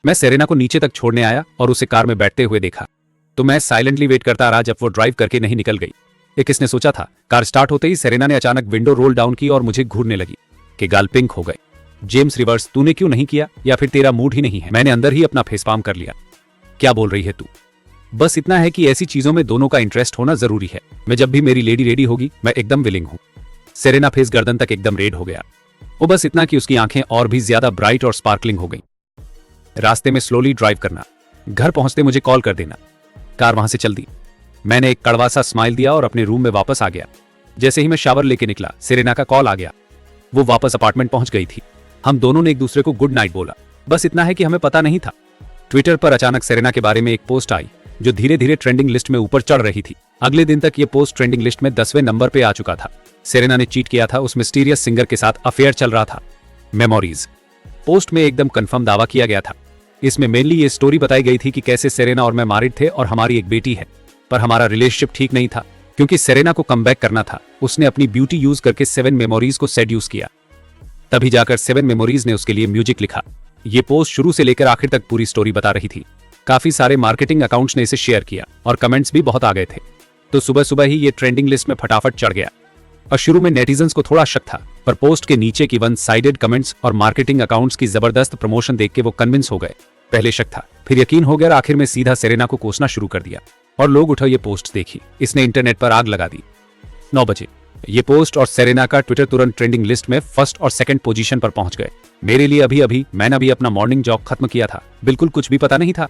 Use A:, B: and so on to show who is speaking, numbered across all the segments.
A: मैं सेरेना को नीचे तक छोड़ने आया और उसे कार में बैठते हुए देखा तो मैं साइलेंटली वेट करता रहा जब वो ड्राइव करके नहीं निकल गई। किसने सोचा था। कार स्टार्ट होते ही सेरेना ने अचानक विंडो रोल डाउन की और मुझे घूरने लगी कि गाल पिंक हो गए। जेम्स रिवर्स, तूने क्यों नहीं किया, या फिर तेरा मूड ही नहीं है? मैंने अंदर ही अपना फेसपाम कर लिया। क्या बोल रही है तू? बस इतना है कि ऐसी चीजों में दोनों का इंटरेस्ट होना जरूरी है। मैं जब भी मेरी लेडी रेडी होगी मैं एकदम विलिंग हूं। सेरेना फेस गर्दन तक एकदम रेड हो गया। वो बस इतना कि उसकी आंखें और भी ज्यादा ब्राइट और स्पार्कलिंग हो गईं। रास्ते में स्लोली ड्राइव करना, घर पहुंचते मुझे कॉल कर देना। कार वहां से चल दी। मैंने एक कड़वा सा स्माइल दिया और अपने रूम में वापस आ गया। जैसे ही मैं शावर लेके निकला सेरेना का कॉल आ गया। वो वापस अपार्टमेंट पहुंच गई थी। हम दोनों ने एक दूसरे को गुड नाइट बोला। बस इतना है कि हमें पता नहीं था। ट्विटर पर अचानक सेरेना के बारे में एक पोस्ट आई जो धीरे धीरे ट्रेंडिंग लिस्ट में ऊपर चढ़ रही थी। अगले दिन तक ये पोस्ट ट्रेंडिंग लिस्ट में 10वें नंबर पे आ चुका था। सेरेना ने चीट किया था, उस मिस्टीरियस सिंगर के साथ अफेयर चल रहा था। मेमोरीज पोस्ट में एकदम कंफर्म दावा किया गया था। इसमें मेनली ये स्टोरी बताई गई थी कि कैसे सेरेना और मैं मैरिड थे और हमारी एक बेटी है, पर हमारा रिलेशनशिप ठीक नहीं था क्योंकि सेरेना को कमबैक करना था। उसने अपनी ब्यूटी यूज करके 7 मेमोरीज को सेड्यूस किया। तभी जाकर 7 मेमोरीज ने उसके लिए म्यूजिक लिखा। ये पोस्ट शुरू से लेकर आखिर तक पूरी स्टोरी बता रही थी। काफी सारे मार्केटिंग अकाउंट्स ने इसे शेयर किया और कमेंट्स भी बहुत आ गए थे। तो सुबह सुबह ही ये ट्रेंडिंग लिस्ट में फटाफट चढ़ गया। और शुरू में नेटिजन्स को थोड़ा शक था, पर पोस्ट के नीचे की 1 साइडेड कमेंट्स और मार्केटिंग अकाउंट्स की जबरदस्त प्रमोशन देख के वो कन्विंस हो गए। पहले शक था, फिर यकीन हो गया और आखिर में सीधा सेरेना को कोसना शुरू कर दिया। और लोग उठो ये पोस्ट देखी, इसने इंटरनेट पर आग लगा दी। 9 बजे ये पोस्ट और सेरेना का ट्विटर तुरंत ट्रेंडिंग लिस्ट में फर्स्ट और सेकंड पोजीशन पर पहुंच गए। मेरे लिए अभी मैंने अभी अपना मॉर्निंग जॉग खत्म किया था, बिल्कुल कुछ भी पता नहीं था।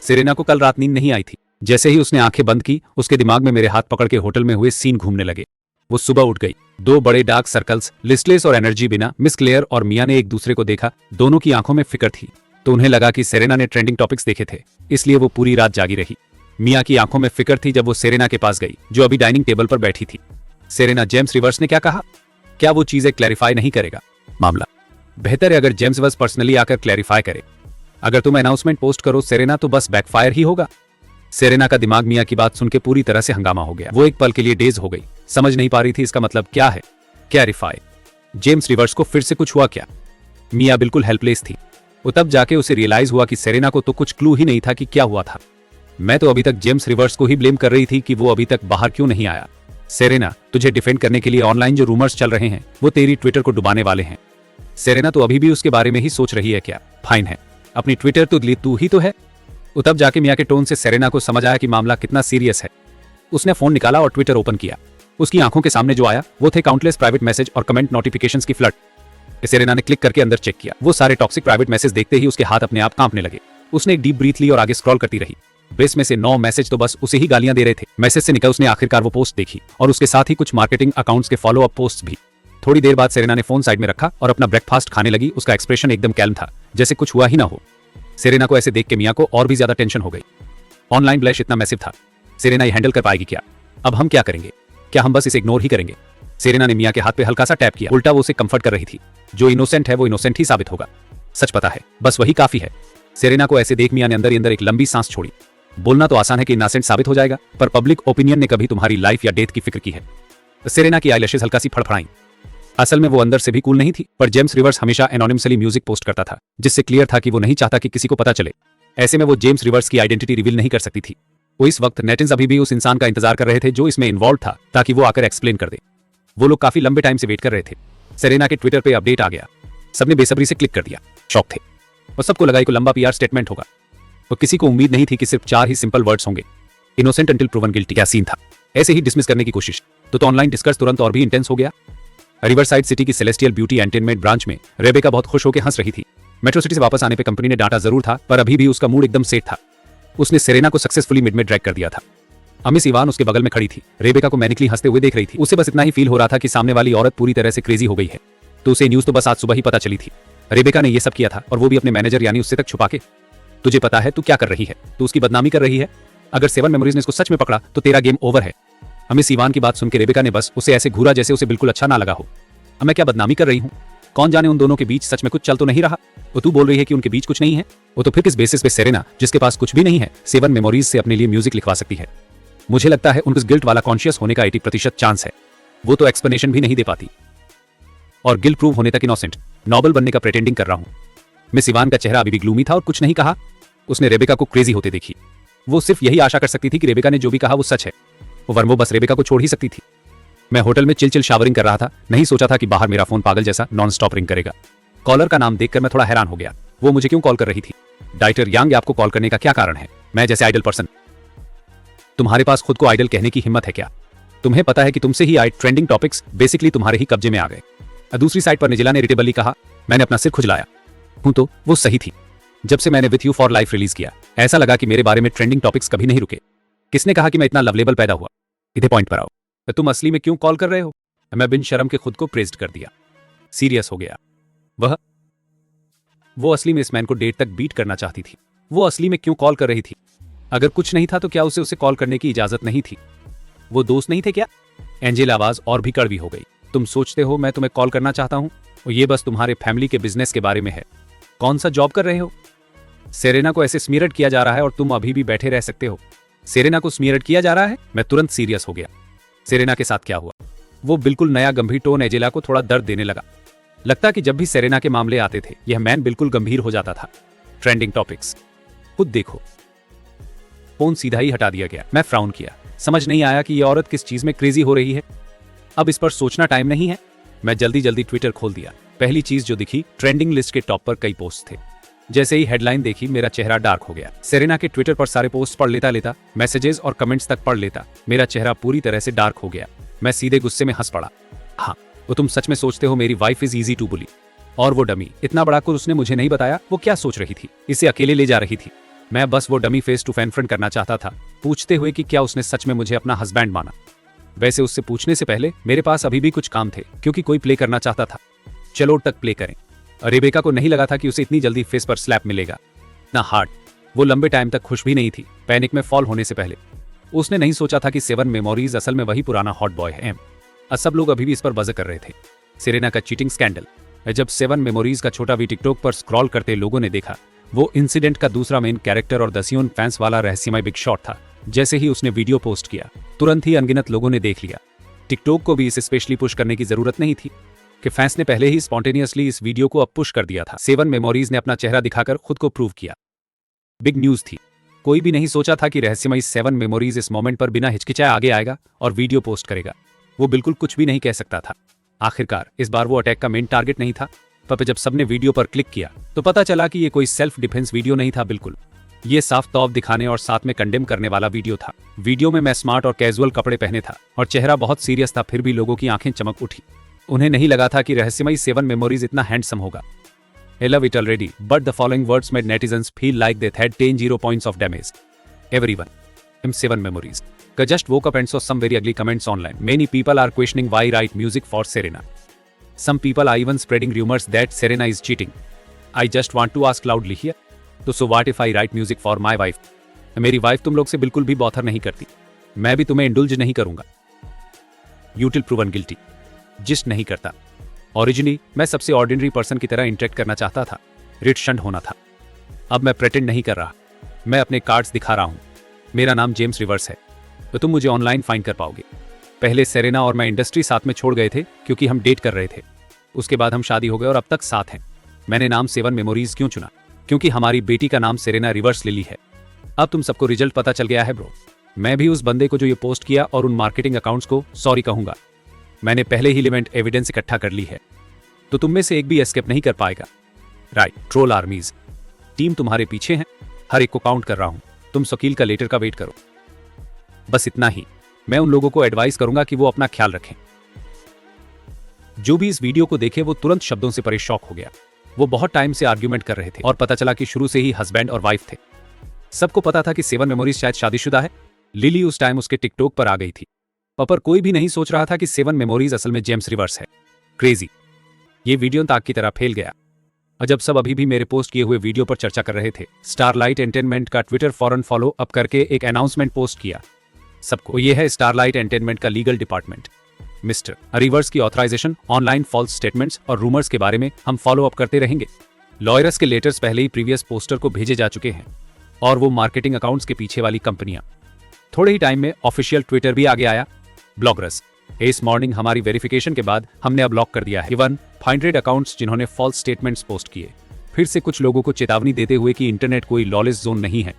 A: सेरेना को कल रात नींद नहीं आई थी। जैसे ही उसने आंखें बंद की उसके दिमाग में मेरे हाथ पकड़ के होटल में हुए सीन घूमने लगे। वो सुबह उठ गई। 2 बड़े डार्क सर्कल्स, लिस्टलेस और एनर्जी बिना। मिस क्लेयर और मिया ने एक दूसरे को देखा। दोनों की आंखों में फिक्र थी, तो उन्हें लगा कि सेरेना ने ट्रेंडिंग टॉपिक्स देखे थे, इसलिए वो पूरी रात जागी रही। मिया की आंखों में फिक्र थी जब वो सेरेना के पास गई जो अभी डाइनिंग टेबल पर बैठी थी। सेरेना, जेम्स रिवर्स ने क्या कहा? क्या वो चीजें क्लैरिफाई नहीं करेगा मामला? बेहतर है अगर जेम्स रिवर्स पर्सनली आकर क्लैरिफाई करे। अगर तुम अनाउंसमेंट पोस्ट करो सेरेना तो बस बैकफायर ही होगा। सेरेना का दिमाग मिया की बात सुन के पूरी तरह से हंगामा हो गया। वो एक पल के लिए डेज हो गई, समझ नहीं पा रही थी इसका मतलब क्या है। क्लैरिफाई, जेम्स रिवर्स को फिर से कुछ हुआ क्या? मिया बिल्कुल हेल्पलेस थी। वो तब जाके उसे रियलाइज हुआ कि सेरेना को तो कुछ क्लू ही नहीं था कि क्या हुआ था। मैं तो अभी तक जेम्स रिवर्स को ही ब्लेम कर रही थी कि वो अभी तक बाहर क्यों नहीं आया। सेरेना, तुझे डिफेंड करने के लिए ऑनलाइन जो रूमर्स चल रहे हैं वो तेरी ट्विटर को डुबाने वाले हैं। सेरेना तो अभी भी उसके बारे में ही सोच रही है क्या? फाइन है, अपनी ट्विटर तो डिलीट तू ही तो है। तब जाके मिया के टोन से सेरेना को समझ आया कि मामला कितना सीरियस है। उसने फोन निकाला और ट्विटर ओपन किया। उसकी आंखों के सामने जो आया वो थे काउंटलेस प्राइवेट मैसेज और कमेंट नोटिफिकेशंस की फ्लड। सेरेना ने क्लिक करके अंदर चेक किया। वो सारे टॉक्सिक प्राइवेट मैसेज देखते ही उसके हाथ अपने आप कांपने लगे। उसने एक डीप ब्रीथ ली और आगे स्क्रॉल करती रही। 20 में से 9 मैसेज तो बस उसे ही गालियां दे रहे थे। मैसेज से निकल उसने आखिरकार वो पोस्ट देखी और उसके साथ ही कुछ मार्केटिंग अकाउंट्स के फॉलो अप पोस्ट भी। थोड़ी देर बाद सेरेना ने फोन साइड में रखा और अपना ब्रेकफास्ट खाने लगी। उसका एक्सप्रेशन एकदम कैल्म था, जैसे कुछ हुआ ही ना हो। सेरेना को ऐसे देख के मिया को और भी ज्यादा टेंशन हो गई। ऑनलाइन ब्लैश इतना मैसिव था, सेरेना ये हैंडल कर पाएगी क्या? अब हम क्या करेंगे? क्या हम बस इसे इग्नोर ही करेंगे? सेरेना ने मिया के हाथ पे हल्का सा टैप किया। उल्टा वो उसे कंफर्ट कर रही थी। जो इनोसेंट है वो इनोसेंट ही साबित होगा। सच पता है, बस वही काफी है। सेरेना को ऐसे देख मिया ने अंदर ही अंदर एक लंबी सांस छोड़ी। बोलना तो आसान है कि इनोसेंट साबित हो जाएगा, पर पब्लिक ओपिनियन ने कभी तुम्हारी लाइफ या डेथ की फिक्र की है? सेरेना की आईलैशेस हल्का सी फड़फड़ाई। असल में वो अंदर से भी कूल नहीं थी, पर जेम्स रिवर्स हमेशा एनोनिमसली म्यूजिक पोस्ट करता था, जिससे क्लियर था कि वो नहीं चाहता कि किसी को पता चले। ऐसे में वो जेम्स रिवर्स की आइडेंटिटी रिवील नहीं कर सकती थी। वो इस वक्त नेटिज़न्स अभी भी उस इंसान का इंतजार कर रहे थे जो इसमें इन्वॉल्व था, ताकि वो आकर एक्सप्लेन कर दे। वो लोग काफी लंबे टाइम से वेट कर रहे थे। सेरेना के ट्विटर पे अपडेट आ गया। सबने बेसब्री से क्लिक कर दिया, शॉक थे और सबको लगा एक लंबा पीआर स्टेटमेंट होगा। तो किसी को उम्मीद नहीं थी कि सिर्फ 4 ही सिंपल वर्ड्स होंगे, इनोसेंट अंटिल प्रूवन गिल्टी। क्या सीन था? ऐसे ही डिसमिस करने की कोशिश। तो ऑनलाइन डिस्कस तुरंत और भी इंटेंस हो गया। रिवरसाइड सिटी की सेलेस्टियल ब्यूटी एंटरटेनमेंट ब्रांच में रेबेका बहुत खुश होकर हंस रही थी। मेट्रो सिटी से वापस आने पे कंपनी ने डांटा जरूर था, पर अभी भी उसका मूड एकदम सेट था। उसने सेरेना को सक्सेसफुली मिड में ड्रैग कर दिया था। मिस इवान उसके बगल में खड़ी थी। रेबेका को मैनिकली हंसते हुए देख रही थी। उसे बस इतना ही फील हो रहा था कि सामने वाली औरत पूरी तरह से क्रेजी हो गई है। तो उसे न्यूज तो बस आज सुबह ही पता चली थी। रेबेका ने ये सब किया था, और वो भी अपने मैनेजर यानी उससे तक छुपा के। तुझे पता है तू क्या कर रही है? तू उसकी बदनामी कर रही है। अगर 7 मेमोरीज ने इसको सच में पकड़ा तो तेरा गेम ओवर है। मिस इवान की बात सुनकर रेबेका ने बस उसे ऐसे घूरा जैसे उसे बिल्कुल अच्छा ना लगा हो। मैं क्या बदनामी कर रही हूँ? कौन जाने उन दोनों के बीच सच में कुछ चल तो नहीं रहा। वो तू बोल रही है कि उनके बीच कुछ नहीं है। वो तो फिर किस बेसिस पे सेरेना, जिसके पास कुछ भी नहीं है, 7 मेमोरीज से अपने लिए म्यूजिक लिखवा सकती है? मुझे लगता है उनको गिल्ट वाला कॉन्शियस होने का 80% चांस है। वो तो एक्सप्लेनेशन भी नहीं दे पाती। और गिल्ट प्रूव होने तक इनोसेंट, नॉबल बनने का प्रेटेंडिंग कर रहा हूं। मिस इवान का चेहरा अभी भी ग्लूमी था और कुछ नहीं कहा। उसने रेबेका को क्रेजी होते देखी। वो सिर्फ यही आशा कर सकती थी कि रेबेका ने जो भी कहा वो सच है, वरना वो बस रेबेका को छोड़ ही सकती थी। मैं होटल में चिल शावरिंग कर रहा था, नहीं सोचा था कि बाहर मेरा फोन पागल जैसा नॉन स्टॉप रिंग करेगा। कॉलर का नाम देखकर मैं थोड़ा हैरान हो गया। वो मुझे क्यों कॉल कर रही थी? डाइटर यांग, आपको कॉल करने का क्या कारण है? मैं जैसे आइडल पर्सन, तुम्हारे पास खुद को आइडल कहने की हिम्मत है क्या? तुम्हें पता है कि तुमसे ही आए ट्रेंडिंग टॉपिक्स बेसिकली तुम्हारे ही कब्जे में आ गए। दूसरी साइड पर निजिला ने इरिटेबली कहा। मैंने अपना सिर खुजलाया। हूं तो वो सही थी। जब से मैंने with you for life release किया, ऐसा लगा कि मेरे बारे में ट्रेंडिंग टॉपिक्स कभी नहीं रुके। किसने कहा कि मैं इतना लवलेबल पैदा हुआ? इधे पॉइंट पर आओ। तुम असली में क्यों कॉल कर रहे हो? मैं बिन शर्म के खुद को प्रेज्ड कर दिया। सीरियस हो गया। वो असली में इस मैन को डेट तक बीट करना चाहती थी। वो असली में क्यों कॉल कर रही थी? अगर कुछ नहीं था तो क्या उसे कॉल करने की इजाजत नहीं थी? वो दोस्त नहीं थे क्या? एंजेल आवाज और भी कड़वी हो गई। तुम सोचते हो मैं तुम्हें कॉल करना चाहता हूं? और ये बस तुम्हारे फैमिली के बिजनेस के बारे में है। कौन सा जॉब कर रहे हो? सेरेना को ऐसे स्मीरड किया जा रहा है और तुम अभी भी बैठे रह सकते हो? सेरेना को स्मीरड किया जा रहा है? मैं तुरंत सीरियस हो गया। सेरेना के साथ क्या हुआ? वो बिल्कुल नया गंभीर टोन एंजेला को थोड़ा दर्द देने लगा। लगता कि जब भी सेरेना के मामले आते थे यह मैन बिल्कुल गंभीर हो जाता था। ट्रेंडिंग टॉपिक्स, खुद देखो। फोन सीधा ही हटा दिया गया। मैं फ्राउन किया। समझ नहीं आया कि यह औरत किस चीज में क्रेजी हो रही है। अब इस पर सोचना टाइम नहीं है। मैं जल्दी जल्दी ट्विटर खोल दिया। पहली चीज जो दिखी, ट्रेंडिंग लिस्ट के टॉप पर कई पोस्ट थे। जैसे ही हेडलाइन देखी मेरा चेहरा डार्क हो गया। सेरेना के ट्विटर पर सारे पोस्ट पढ़ लेता, मैसेजेस और कमेंट्स तक पढ़ लेता, मेरा चेहरा पूरी तरह से डार्क हो गया। मैं सीधे गुस्से में हंस पड़ा। हाँ, वो तुम सच में सोचते हो मेरी wife is easy to bully? और वो डमी, इतना बड़ा कुछ उसने मुझे नहीं बताया। वो क्या सोच रही थी? इसे अकेले ले जा रही थी। मैं बस वो डमी फेस टू कन्फ्रंट करना चाहता था, पूछते हुए कि क्या उसने सच में मुझे अपना हस्बैंड माना। वैसे उससे पूछने से पहले मेरे पास अभी भी कुछ काम थे, क्योंकि कोई प्ले करना चाहता था। चलो तक प्ले करें। रेबेका को नहीं लगा था कि उसे इतनी जल्दी फेस पर स्लैप मिलेगा। ना हार्ड। वो लंबे टाइम तक खुश भी नहीं थी। पैनिक में फॉल होने से पहले उसने नहीं सोचा था कि 7 मेमोरीज असल में वही पुराना हॉट बॉय है। सब लोग अभी भी इस पर बज़ कर रहे थे। सेरेना का चीटिंग स्कैंडल। जब 7 मेमोरीज का छोटा वी टिकटॉक पर स्क्रॉल करते लोगों ने देखा, वो इंसिडेंट का दूसरा मेन कैरेक्टर और दसियों फैंस वाला रहस्यमय बिग शॉट था। जैसे ही उसने वीडियो पोस्ट किया, तुरंत ही अनगिनत लोगों ने देख लिया। टिकटॉक को भी इसे स्पेशली पुश करने की जरूरत नहीं थी कि फैंस ने पहले ही स्पॉन्टेनियसली इस वीडियो को अब पुश कर दिया था। 7 मेमोरीज ने अपना चेहरा दिखाकर खुद को प्रूव किया। बिग न्यूज थी। कोई भी नहीं सोचा था कि रहस्यमयी 7 मेमोरीज इस मोमेंट पर बिना हिचकिचाए आगे आएगा और वीडियो पोस्ट करेगा। वो बिल्कुल कुछ भी नहीं कह सकता था। आखिरकार इस बार वो अटैक का मेन टारगेट नहीं था। पर जब सबने वीडियो पर क्लिक किया तो पता चला कि ये कोई सेल्फ डिफेंस वीडियो नहीं था। बिल्कुल ये साफ तौर दिखाने और साथ में कंडेम करने वाला वीडियो था। वीडियो में मैं स्मार्ट और कैजुअल कपड़े पहने था और चेहरा बहुत सीरियस था, फिर भी लोगों की आंखें चमक उठी। उन्हें नहीं लगा था कि रहस्यमयी 7 मेमोरीज इतना हैंडसम होगा। I love it already, but the following words made netizens feel like they had 10 points of damage. Everyone. M7 memories. I just woke up and saw some very ugly comments online. Many people are questioning why write music for Serena. Some people are even spreading rumors that Serena is cheating. I just want to ask loudly here. So what if I write music for my wife? मेरी wife तुम लोग से बिल्कुल भी बॉथर नहीं करती। मैं भी तुम्हें इंडुल्ज नहीं करूंगा। You till proven guilty. Gist नहीं करता। ओरिजिनली मैं सबसे ऑर्डिनरी पर्सन की तरह इंटरेक्ट करना चाहता था, रिच शंड होना था। अब मैं प्रेटेंड नहीं कर रहा। मैं अपने कार्ड्स दिखा रहा हूं। मेरा नाम जेम्स रिवर्स है, तो तुम मुझे ऑनलाइन फाइंड कर पाओगे। पहले सेरेना और मैं इंडस्ट्री साथ में छोड़ गए थे क्योंकि हम डेट कर रहे थे। उसके बाद हम शादी हो गए और अब तक साथ हैं। मैंने नाम 7 मेमोरीज क्यों चुना? क्योंकि हमारी बेटी का नाम सेरेना रिवर्स लिली है। अब तुम सबको रिजल्ट पता चल गया है ब्रो। मैं भी उस बंदे को जो ये पोस्ट किया और उन मार्केटिंग अकाउंट्स को सॉरी कहूंगा। मैंने पहले ही लिमिट एविडेंस इकट्ठा कर ली है, तो तुम में से एक भी एस्केप नहीं कर पाएगा। राइट, ट्रोल आर्मीज टीम तुम्हारे पीछे है। हर एक को काउंट कर रहा हूं। तुम शकील का लेटर का वेट करो। बस इतना ही। मैं उन लोगों को एडवाइस करूंगा कि वो अपना ख्याल रखें। जो भी इस वीडियो को देखे वो तुरंत शब्दों से परे शॉक हो गया। वो बहुत टाइम से आर्ग्यूमेंट कर रहे थे और पता चला कि शुरू से ही हस्बैंड और वाइफ थे। सबको पता था कि 7 मेमोरीज शायद शादीशुदा है। लिली उस टाइम उसके टिकटॉक पर आ गई थी, पर कोई भी नहीं सोच रहा था कि 7 मेमोरीज असल में जेम्स रिवर्स है। क्रेजी। ये वीडियो ताक की तरह फैल गया। और जब सब अभी भी मेरे पोस्ट किए हुए वीडियो पर चर्चा कर रहे थे, स्टारलाइट एंटरटेनमेंट का ट्विटर फौरन फॉलो अप करके एक अनाउंसमेंट पोस्ट किया सबको। ये है स्टारलाइट एंटरटेनमेंट का लीगल डिपार्टमेंट। मिस्टर रिवर्स की ऑथराइजेशन, ऑनलाइन फॉल्स स्टेटमेंट्स और रूमर्स के बारे में हम फॉलो अप करते रहेंगे। लॉयर्स के लेटर्स पहले ही प्रीवियस पोस्टर को भेजे जा चुके हैं और वो मार्केटिंग अकाउंट्स के पीछे वाली कंपनियां। थोड़े ही टाइम में ऑफिशियल ट्विटर भी आगे आया। ब्लॉगर्स इस मॉर्निंग हमारी वेरिफिकेशन के बाद हमने अब लॉक कर दिया है इवन 500 अकाउंट्स जिन्होंने फॉल्स स्टेटमेंट्स पोस्ट किए। फिर से कुछ लोगों को चेतावनी देते हुए कि इंटरनेट कोई लॉलेस जोन नहीं है।